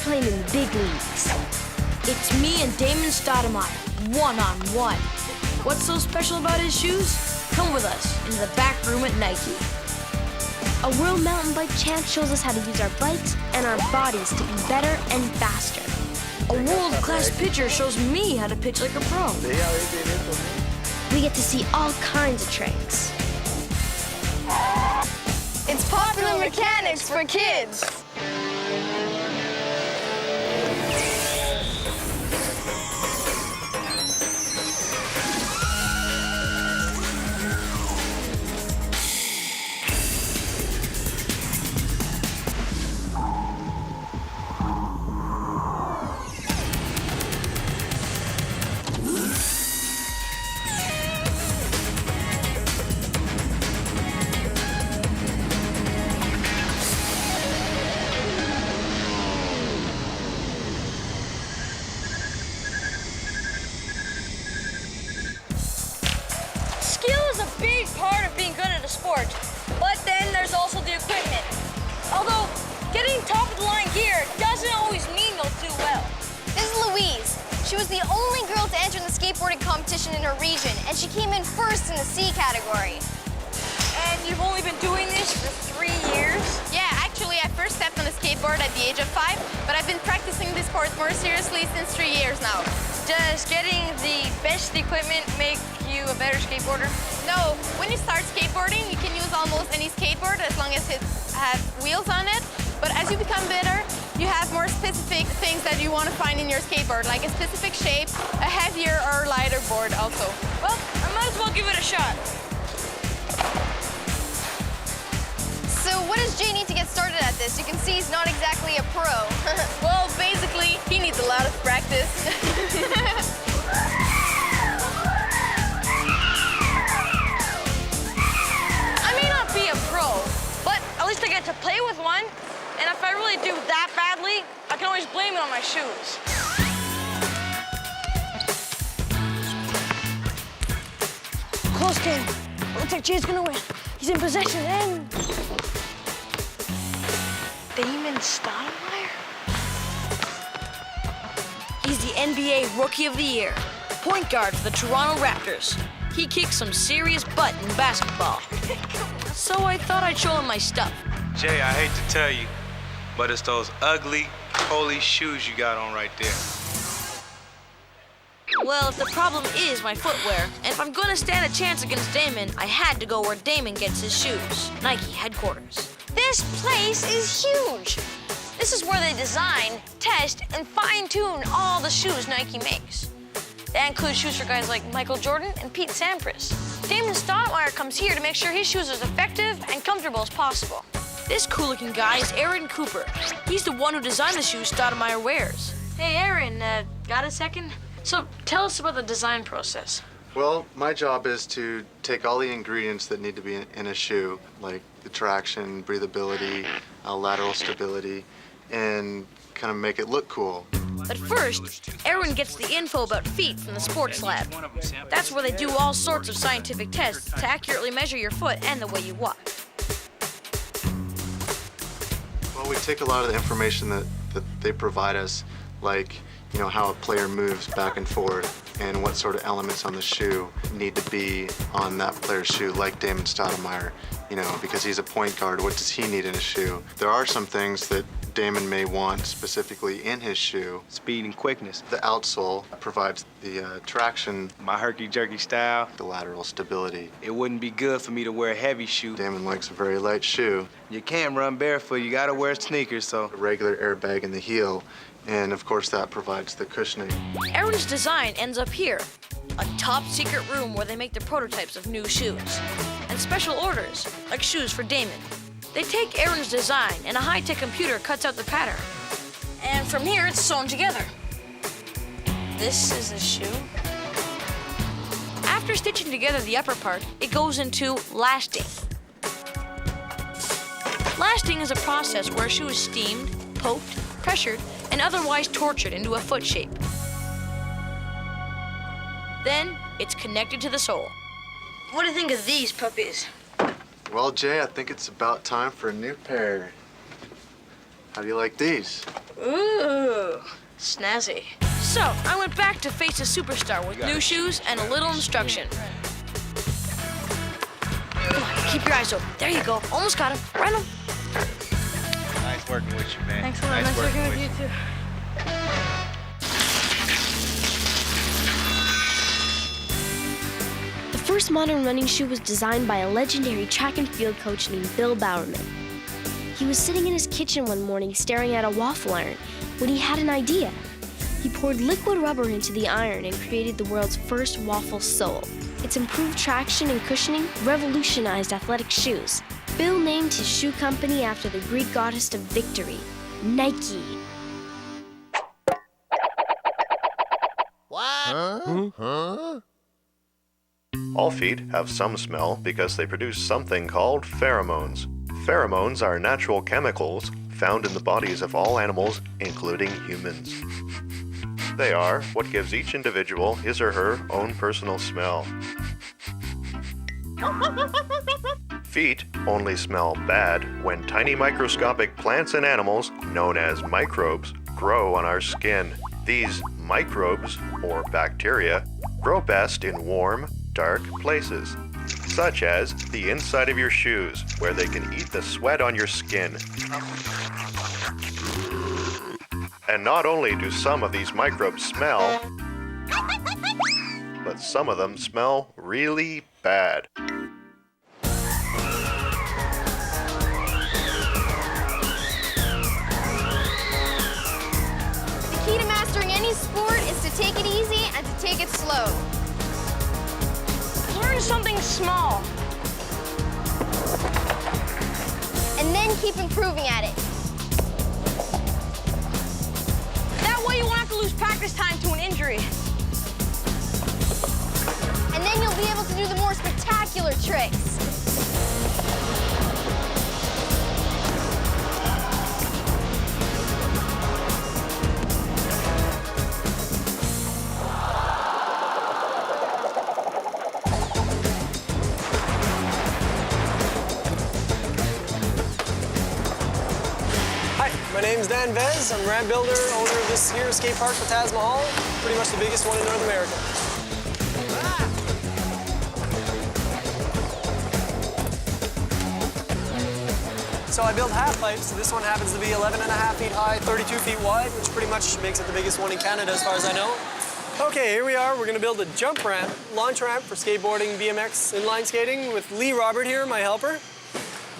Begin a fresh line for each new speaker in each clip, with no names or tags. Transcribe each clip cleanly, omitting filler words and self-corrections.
playing in the big leagues.
It's me and Damon Stoudemire, one-on-one. What's so special about his shoes? Come with us into the back room at Nike.
A World Mountain Bike Champ shows us how to use our bikes and our bodies to be better and faster.
A world-class pitcher shows me how to pitch like a pro.
We get to see all kinds of tricks.
It's popular mechanics for kids.
Skill is a big part of being good at a sport, but then there's also the equipment. Although, getting top-of-the-line gear doesn't always mean you'll do well.
This is Louise. She was the only girl to enter the skateboarding competition in her region, and she came in first in the C category.
And you've only been doing this for 3 years?
Yeah, actually, I first stepped on a skateboard at the age of 5, but I've been practicing this sport more seriously since 3 years now.
Does getting the best equipment make you a better skateboarder?
No, when you start skateboarding, you can use almost any skateboard as long as it has wheels on it. But as you become better, you have more specific things that you want to find in your skateboard, like a specific shape, a heavier or lighter board also.
Well, I might as well give it a shot.
So what does Jay need to get started at this? You can see he's not exactly a pro. Well, basically, he needs a lot of practice.
I may not be a pro, but at least I get to play with one. And if I really do that badly, I can always blame it on my shoes. Close game. Looks like Jay's gonna win. He's in possession and... Damon Stoudemire? He's the NBA Rookie of the Year, point guard for the Toronto Raptors. He kicks some serious butt in basketball. So I thought I'd show him my stuff.
Jay, I hate to tell you, but it's those ugly, holy shoes you got on right there.
Well, if the problem is my footwear, and if I'm gonna stand a chance against Damon, I had to go where Damon gets his shoes, Nike headquarters. This place is huge. This is where they design, test, and fine-tune all the shoes Nike makes. That includes shoes for guys like Michael Jordan and Pete Sampras. Damon Stoudemire comes here to make sure his shoes are as effective and comfortable as possible. This cool-looking guy is Aaron Cooper. He's the one who designed the shoes Stoudemire wears. Hey, Aaron, got a second? So tell us about the design process.
Well, my job is to take all the ingredients that need to be in a shoe, like the traction, breathability, lateral stability, and kind of make it look cool.
But first, Aaron gets the info about feet from the sports lab. That's where they do all sorts of scientific tests to accurately measure your foot and the way you walk.
Well, we take a lot of the information that they provide us, like, you know, how a player moves back and forth and what sort of elements on the shoe need to be on that player's shoe, like Damon Stoudemire, you know, because he's a point guard, what does he need in a shoe? There are some things that Damon may want specifically in his shoe.
Speed and quickness.
The outsole provides the traction,
My herky-jerky style.
the lateral stability.
It wouldn't be good for me to wear a heavy shoe.
Damon likes a very light shoe,
You can't run barefoot, you gotta wear sneakers, so.
a regular airbag in the heel, and of course that provides the cushioning.
Aaron's design ends up here, a top secret room where they make the prototypes of new shoes, and special orders, like shoes for Damon. They take Aaron's design and a high-tech computer cuts out the pattern. And from here, it's sewn together. This is a shoe. After stitching together the upper part, it goes into lasting. Lasting is a process where a shoe is steamed, poked, pressured, and otherwise tortured into a foot shape. Then, it's connected to the sole. What do you think of these puppies?
Well, Jay, I think it's about time for a new pair. How do you like these?
Ooh, snazzy. So, I went back to face a superstar with new shoes and a little instruction. Come on, keep your eyes open. There you go. Almost got him. Right on.
Nice working with you, man.
Thanks a lot. Nice working with you too.
The first modern running shoe was designed by a legendary track and field coach named Bill Bowerman. He was sitting in his kitchen one morning staring at a waffle iron when he had an idea. He poured liquid rubber into the iron and created the world's first waffle sole. Its improved traction and cushioning revolutionized athletic shoes. Bill named his shoe company after the Greek goddess of victory, Nike.
All feet have some smell because they produce something called pheromones. Pheromones are natural chemicals found in the bodies of all animals, including humans. They are what gives each individual his or her own personal smell. Feet only smell bad when tiny microscopic plants and animals, known as microbes, grow on our skin. These microbes, or bacteria, grow best in warm, dark places, such as the inside of your shoes, where they can eat the sweat on your skin. And not only do some of these microbes smell, but some of them smell really bad.
The key to mastering any sport is to take it easy and to take it slow.
Learn something small.
And then keep improving at it.
That way you won't have to lose practice time to an injury.
And then you'll be able to do the more spectacular tricks.
Hi, my name's Dan Vez. I'm ramp builder, owner of this here skate park for Taj Mahal, pretty much the biggest one in North America. So I build half pipes. This one happens to be 11.5 feet high, 32 feet wide, which pretty much makes it the biggest one in Canada as far as I know. Okay, here we are. We're gonna build a jump ramp, launch ramp for skateboarding, BMX, inline skating with Lee Robert here, my helper.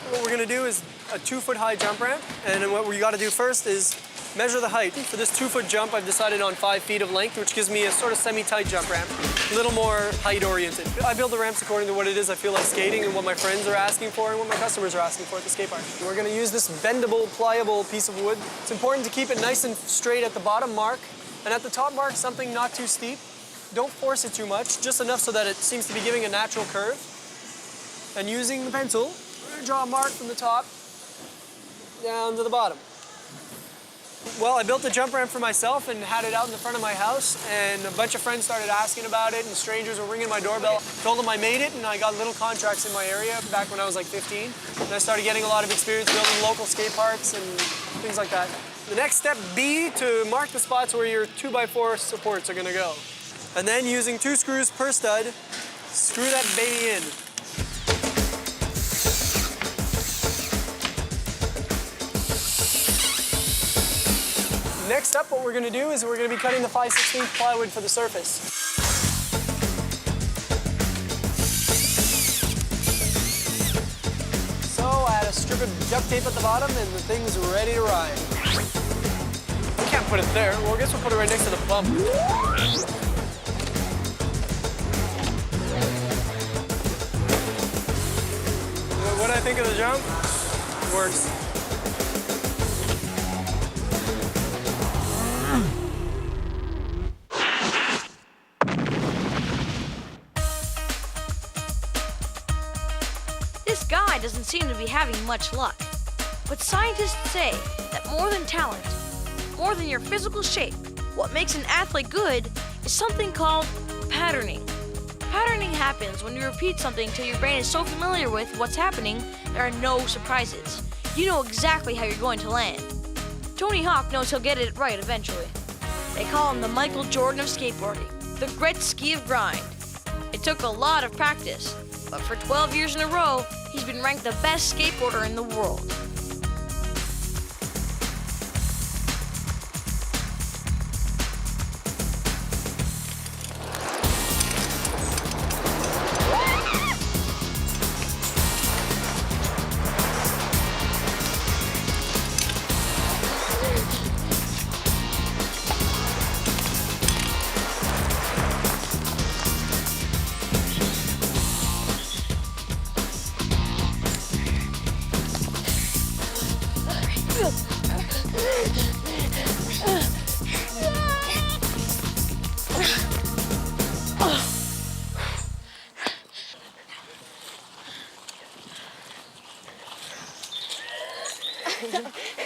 What we're gonna do is a 2-foot high jump ramp, and then what we gotta do first is measure the height. For this 2-foot jump, I've decided on 5 feet of length, which gives me a sort of semi-tight jump ramp, a little more height-oriented. I build the ramps according to what it is I feel like skating and what my friends are asking for and what my customers are asking for at the skate park. We're gonna use this bendable, pliable piece of wood. It's important to keep it nice and straight at the bottom mark, and at the top mark, something not too steep. Don't force it too much, just enough so that it seems to be giving a natural curve. And using the pencil, we're gonna draw a mark from the top down to the bottom. Well, I built the jump ramp for myself and had it out in the front of my house, and a bunch of friends started asking about it, and strangers were ringing my doorbell. Told them I made it, and I got little contracts in my area back when I was like 15. And I started getting a lot of experience building local skate parks and things like that. The next step, B, to mark the spots where your 2x4 supports are gonna go. And then using 2 screws per stud, screw that baby in. Next up, what we're gonna do is we're gonna be cutting the 5/16 plywood for the surface. So I add a strip of duct tape at the bottom and the thing's ready to ride. We can't put it there. Well, I guess we'll put it right next to the bump. What do I think of the jump? It works.
This guy doesn't seem to be having much luck. But scientists say that more than talent, more than your physical shape, what makes an athlete good is something called patterning. Patterning happens when you repeat something till your brain is so familiar with what's happening, there are no surprises. You know exactly how you're going to land. Tony Hawk knows he'll get it right eventually. They call him the Michael Jordan of skateboarding, the Gretzky of grind. It took a lot of practice, but for 12 years in a row, he's been ranked the best skateboarder in the world.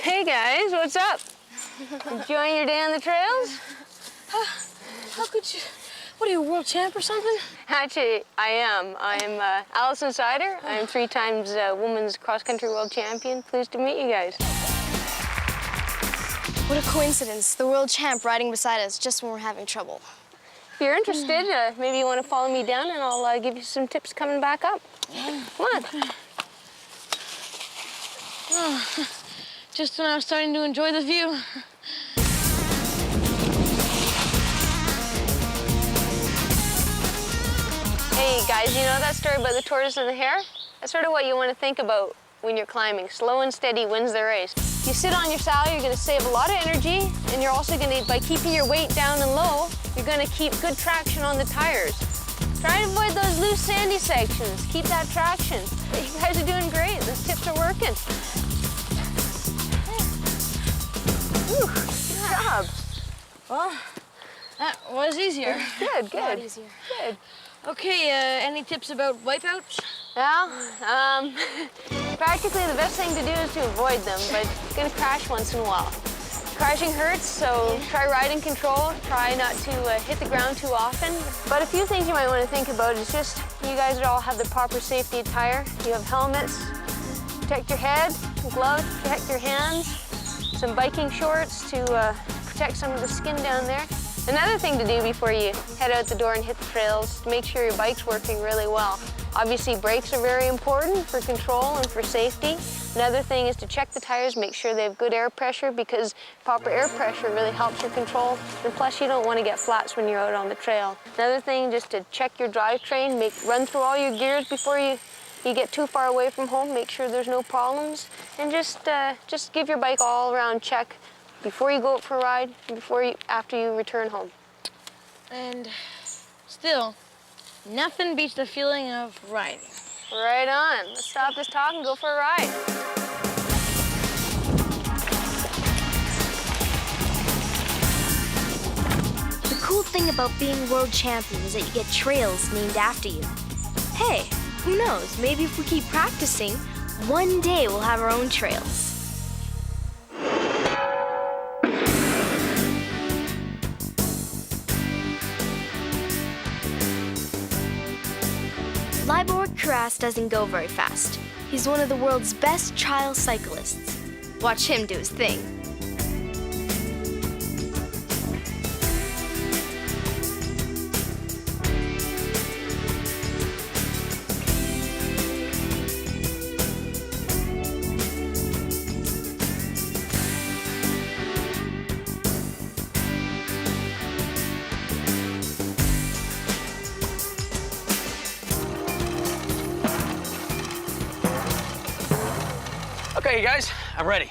Hey guys, what's up? Enjoying your day on the trails?
How could you? What are you, world champ or something?
Actually, I am. I'm Allison Sider. I'm 3 times women's cross-country world champion. Pleased to meet you guys.
What a coincidence. The world champ riding beside us just when we're having trouble.
If you're interested, maybe you want to follow me down and I'll give you some tips coming back up. Come on.
Oh, just when I was starting to enjoy the view.
Hey guys, you know that story about the tortoise and the hare? That's sort of what you want to think about when you're climbing. Slow and steady wins the race. You sit on your saddle, you're going to save a lot of energy, and you're also going to, by keeping your weight down and low, you're going to keep good traction on the tires. Try to avoid those loose, sandy sections. Keep that traction. But you guys are doing great. Those tips are working. Whew, good job.
Well, that was easier.
Good, good.
A lot easier.
Good.
Okay, any tips about wipeouts?
Well, practically the best thing to do is to avoid them, but you're gonna crash once in a while. Crashing hurts, so try riding control. Try not to hit the ground too often. But a few things you might want to think about is just, you guys all have the proper safety attire. You have helmets, protect your head, gloves, protect your hands, some biking shorts to protect some of the skin down there. Another thing to do before you head out the door and hit the trails, to make sure your bike's working really well. Obviously, brakes are very important for control and for safety. Another thing is to check the tires, make sure they have good air pressure, because proper air pressure really helps your control. And plus, you don't want to get flats when you're out on the trail. Another thing, just to check your drivetrain, run through all your gears before you get too far away from home, make sure there's no problems, and just give your bike all-around check before you go out for a ride, and after you return home.
And still, nothing beats the feeling of riding.
Right on. Let's stop this talk and go for a ride.
The cool thing about being world champion is that you get trails named after you. Hey, who knows? Maybe if we keep practicing, one day we'll have our own trails. Libor Karas doesn't go very fast. He's one of the world's best trial cyclists. Watch him do his thing.
Okay, you guys, I'm ready.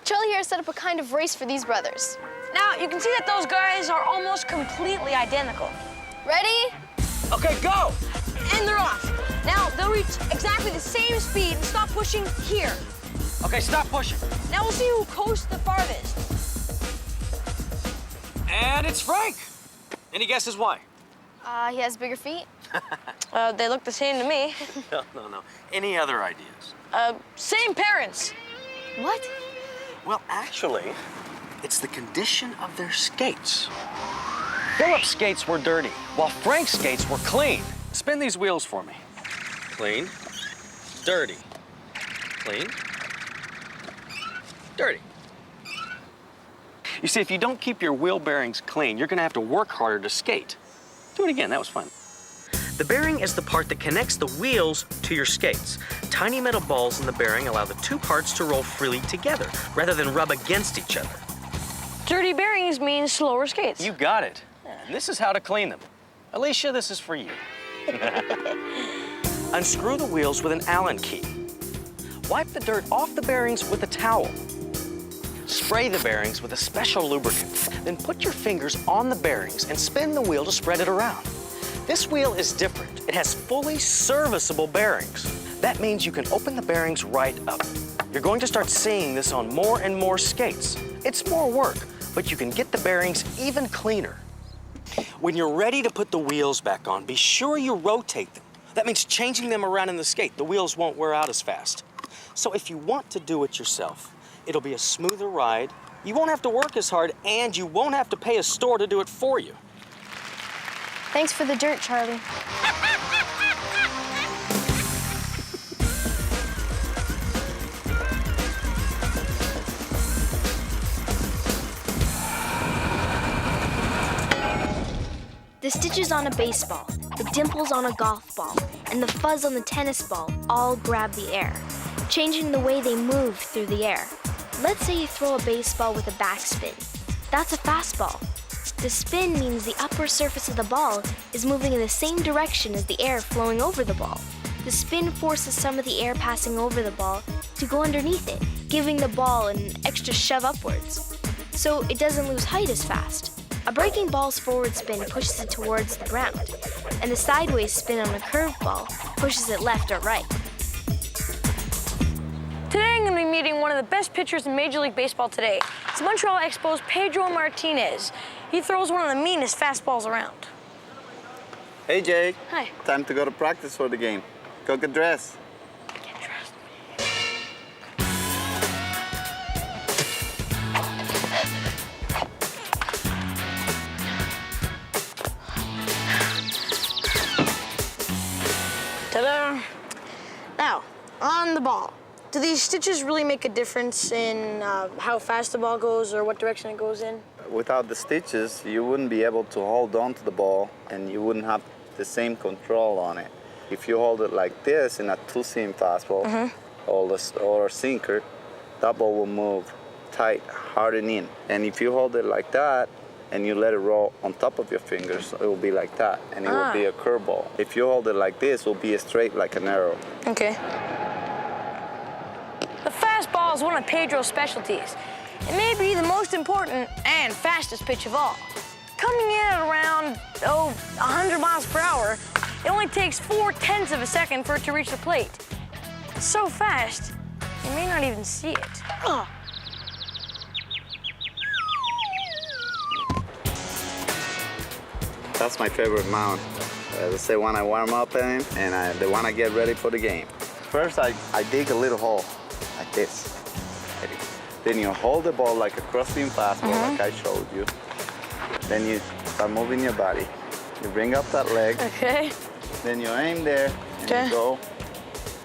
Charlie here set up a kind of race for these brothers.
Now, you can see that those guys are almost completely identical.
Ready?
Okay, go!
And they're off. Now, they'll reach exactly the same speed and stop pushing here.
Okay, stop pushing.
Now we'll see who coasts the farthest.
And it's Frank. Any guesses why?
He has bigger feet.
They look the same to me.
No. Any other ideas?
Same parents.
What?
Well, actually, it's the condition of their skates. Philip's skates were dirty, while Frank's skates were clean. Spin these wheels for me. Clean, dirty, clean, dirty. You see, if you don't keep your wheel bearings clean, you're gonna have to work harder to skate. Do it again, that was fun. The bearing is the part that connects the wheels to your skates. Tiny metal balls in the bearing allow the two parts to roll freely together, rather than rub against each other.
Dirty bearings means slower skates.
You got it. And this is how to clean them. Alicia, this is for you. Unscrew the wheels with an Allen key. Wipe the dirt off the bearings with a towel. Spray the bearings with a special lubricant. Then put your fingers on the bearings and spin the wheel to spread it around. This wheel is different. It has fully serviceable bearings. That means you can open the bearings right up. You're going to start seeing this on more and more skates. It's more work, but you can get the bearings even cleaner. When you're ready to put the wheels back on, be sure you rotate them. That means changing them around in the skate. The wheels won't wear out as fast. So if you want to do it yourself, it'll be a smoother ride, you won't have to work as hard, and you won't have to pay a store to do it for you.
Thanks for the dirt, Charlie. The stitches on a baseball, the dimples on a golf ball, and the fuzz on the tennis ball all grab the air, changing the way they move through the air. Let's say you throw a baseball with a backspin. That's a fastball. The spin means the upper surface of the ball is moving in the same direction as the air flowing over the ball. The spin forces some of the air passing over the ball to go underneath it, giving the ball an extra shove upwards, so it doesn't lose height as fast. A breaking ball's forward spin pushes it towards the ground, and the sideways spin on a curved ball pushes it left or right.
Today I'm going to be meeting one of the best pitchers in Major League Baseball today. It's Montreal Expos' Pedro Martinez. He throws one of the meanest fastballs around.
Hey, Jake.
Hi.
Time to go to practice for the game. Go get dressed.
Get dressed. Ta-da! Now, on the ball. Do these stitches really make a difference in how fast the ball goes or what direction it goes in?
Without the stitches, you wouldn't be able to hold on to the ball and you wouldn't have the same control on it. If you hold it like this in a two-seam fastball or a sinker, that ball will move tight, hard and in. And if you hold it like that and you let it roll on top of your fingers, it will be like that, and it will be a curveball. If you hold it like this, it will be straight like an arrow.
Okay. The fastball is one of Pedro's specialties. It may be the most important and fastest pitch of all. Coming in at around, 100 miles per hour, it only takes 4/10 of a second for it to reach the plate. It's so fast, you may not even see it.
That's my favorite mound. That's the one I warm up in and the one I get ready for the game. First, I dig a little hole like this. Then you hold the ball like a cross-beam fastball, like I showed you. Then you start moving your body. You bring up that leg.
Okay.
Then you aim there, and you go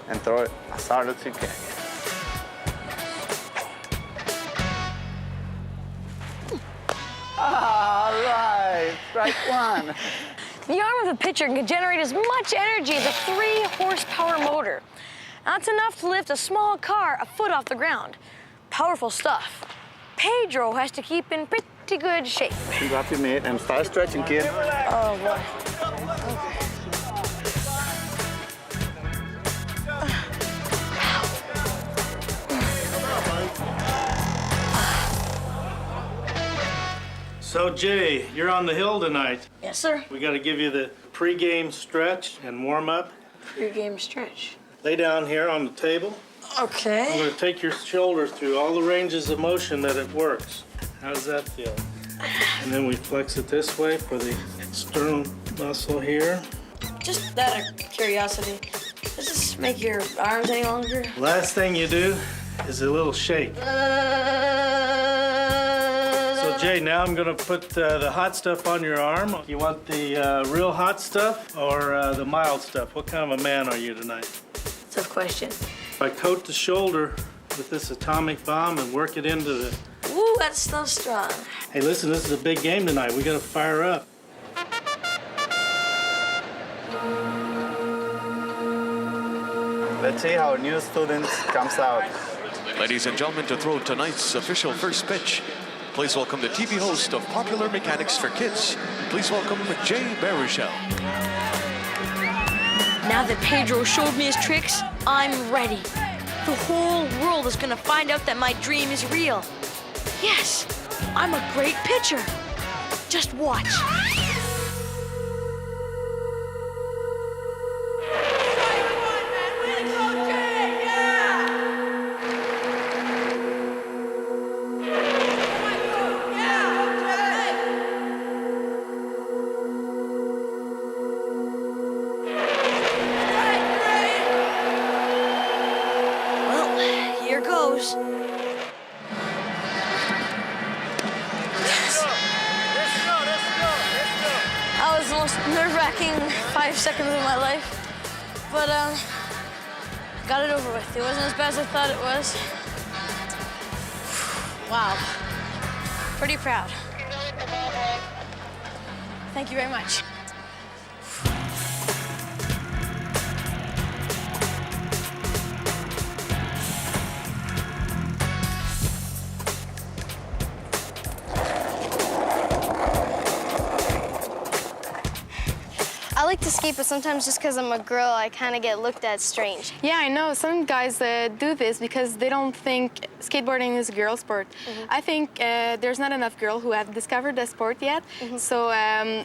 and throw it as hard as you can. All right, strike one.
The arm of a pitcher can generate as much energy as a 3-horsepower motor. That's enough to lift a small car a foot off the ground. Powerful stuff. Pedro has to keep in pretty good shape.
Grab your mitt and start stretching, kid.
Oh, boy. Okay.
So, Jay, you're on the hill tonight.
Yes, sir.
We got to give you the pregame stretch and warm up.
Pregame stretch.
Lay down here on the table. I'm
Okay.
going to take your shoulders through all the ranges of motion that it works. How does that feel? And then we flex it this way for the sternum muscle here.
Just out of curiosity, does this make your arms any longer?
Last thing you do is a little shake. So, Jay, now I'm going to put the hot stuff on your arm. You want the real hot stuff or the mild stuff? What kind of a man are you tonight?
Tough question.
If I coat the shoulder with this atomic bomb and work it into the
Silhouette's still strong.
Hey, listen, this is a big game tonight. We gotta fire up.
Let's see how our new student comes out.
Ladies and gentlemen, to throw tonight's official first pitch, please welcome the TV host of Popular Mechanics for Kids. Please welcome Jay Baruchel.
Now that Pedro showed me his tricks, I'm ready. The whole world is gonna find out that my dream is real. Yes, I'm a great pitcher. Just watch. That was the most nerve-wracking 5 seconds of my life, but got it over with. It wasn't as bad as I thought it was. Wow, pretty proud. Thank you very much.
I like to skate, but sometimes just because I'm a girl, I kind of get looked at strange.
Yeah, I know. Some guys do this because they don't think skateboarding is a girl sport. I think there's not enough girls who have discovered the sport yet. So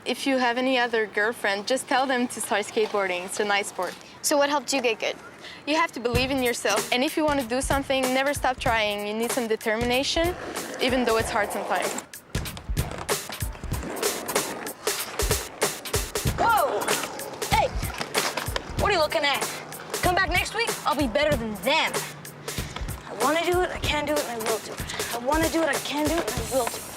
if you have any other girlfriend, just tell them to start skateboarding. It's a nice sport.
So what helped you get good?
You have to believe in yourself. And if you want to do something, never stop trying. You need some determination, even though it's hard sometimes.
Whoa! Hey! What are you looking at? Come back next week, I'll be better than them. I want to do it, I can do it, and I will do it. I want to do it, I can do it, and I will do it.